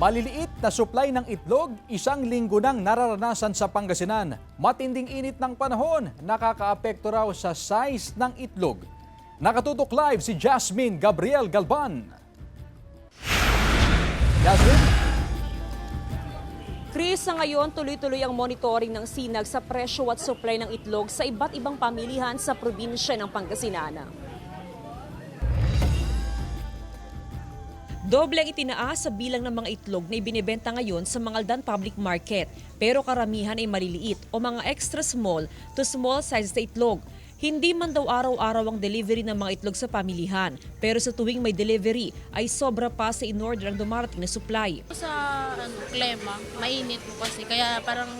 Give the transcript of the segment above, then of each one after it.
Maliliit na supply ng itlog, isang linggo nang nararanasan sa Pangasinan. Matinding init ng panahon, nakakaapekto raw sa size ng itlog. Nakatutok live si Jasmine Gabriel Galban. Jasmine? Chris, sa ngayon tuloy-tuloy ang monitoring ng SINAG sa presyo at supply ng itlog sa iba't ibang pamilihan sa probinsya ng Pangasinan. Doble ang itinaas sa bilang ng mga itlog na ibinebenta ngayon sa mga Aldan Public Market. Pero karamihan ay maliliit o mga extra small to small size na itlog. Hindi man daw araw-araw ang delivery ng mga itlog sa pamilihan. Pero sa tuwing may delivery ay sobra pa sa in-order ang dumarating na supply. Sa klima, mainit po kasi kaya parang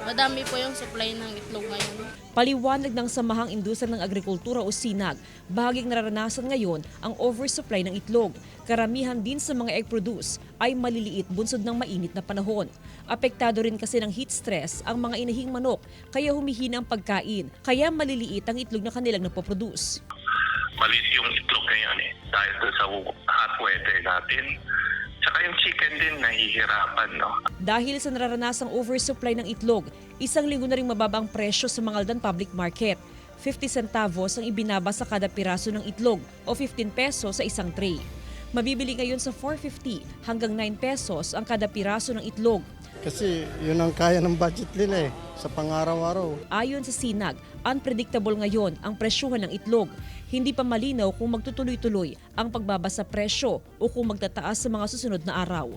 madami po yung supply ng itlog ngayon. Paliwanag ng Samahang Industriya ng Agrikultura o SINAG, bahaging nararanasan ngayon ang oversupply ng itlog. Karamihan din sa mga egg produce ay maliliit bunsod ng mainit na panahon. Apektado rin kasi ng heat stress ang mga inahing manok kaya humihina ang pagkain, kaya maliliit ang itlog na kanilang napoproduce. Maliit yung itlog ngayon dahil sa hot weather natin. Tsaka yung chicken din nahihirapan, no? Dahil sa nararanasang oversupply ng itlog, isang linggo na rin mababa ang presyo sa mga Aldan Public Market. 50 centavos ang ibinaba sa kada piraso ng itlog o 15 pesos sa isang tray. Mabibili ngayon sa 450 hanggang 9 pesos ang kada piraso ng itlog. Kasi yun ang kaya ng budget nila sa pang-araw-araw. Ayon sa SINAG, unpredictable ngayon ang presyuhan ng itlog. Hindi pa malinaw kung magtutuloy-tuloy ang pagbaba sa presyo o kung magtataas sa mga susunod na araw.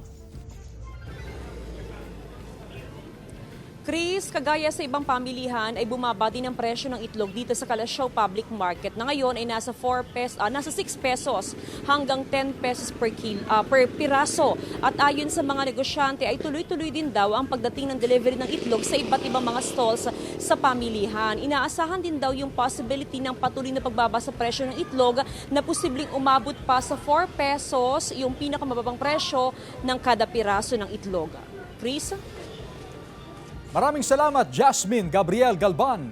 Chris, kagaya sa ibang pamilihan ay bumaba din ang presyo ng itlog dito sa Calasiao Public Market na ngayon ay nasa 6 pesos hanggang 10 pesos per piraso. At ayon sa mga negosyante ay tuloy-tuloy din daw ang pagdating ng delivery ng itlog sa iba't ibang mga stalls sa pamilihan. Inaasahan din daw yung possibility ng patuloy na pagbaba sa presyo ng itlog na posibleng umabot pa sa 4 pesos yung pinakamababang presyo ng kada piraso ng itlog. Chris? Maraming salamat, Jasmine Gabriel Galban.